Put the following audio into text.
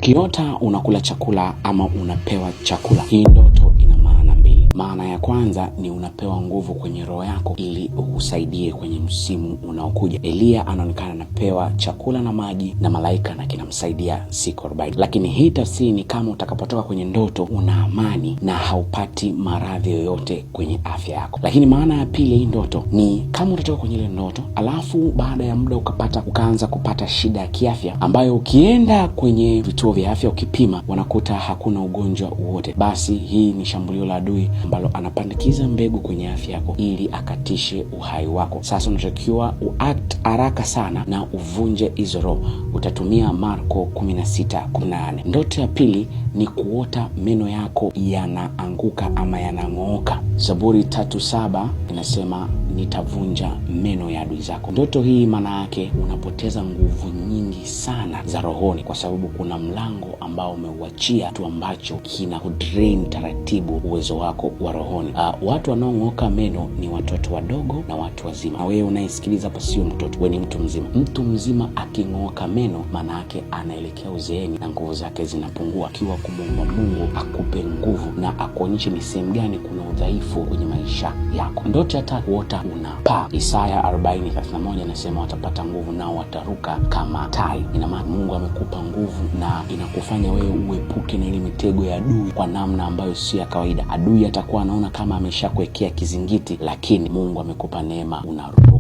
Ukiota unakula chakula ama unapewa chakula, hii ndoto ina maana mbili. Maana ya kwanza ni unapewa nguvu kwenye roho yako ili ukusaidie kwenye msimu unaokuja. Elia anaonekana anapewa chakula na maji na malaika na kinamsaidia siku 40. Lakini hii tafsiri ni kama utakapotoka kwenye ndoto una amani na haupati maradhi yoyote kwenye afya yako. Lakini maana ya pili hii ndoto ni kama utatoka kwenye ile ndoto alafu baada ya muda ukaanza kupata shida ya kiafya ambayo ukienda kwenye vituo vya afya ukipima wanakuta hakuna ugonjwa wote, basi hii ni shambulio la adui ambalo anapandikiza mbegu kwenye afya yako ili akatishe uhai wako. Sasa unatakiwa uact haraka sana na uvunje hizo roho. Utatumia Marko 16:18. Ndoto ya pili ni kuota meno yako yanaanguka ama yanang'ooka. Zaburi 3:7 inasema nitavunja meno ya adui zako. Ndoto hii maana yake unapoteza nguvu nyingi sana za rohoni kwa sababu kuna mlango ambao umeuachia tu ambacho kina drain taratibu uwezo wako wa rohoni. Watu wanaong'oka meno ni watoto wadogo na watu wazima. Na wewe unayesikiliza hapa sio mtoto, wewe ni mtu mzima. Mtu mzima aking'oka meno maana yake anaelekea uzeeni na nguvu zake zinapungua. Kiwa kumwomba Mungu akupe nguvu na akuonyeshe ni sehemu gani kuna udhaifu kwenye maisha yako. Ndoto ya tatu, kuota unapaa. Isaya 40:31 inasema watapata nguvu nao wataruka kama tai. Ina maana Mungu amekupa nguvu na inakufanya wewe uepuke na ile mitego ya adui kwa namna ambayo si ya kawaida. Adui atakuwa anaona kama ameshakuwekea kizingiti, lakini Mungu amekupa neema, unaruka.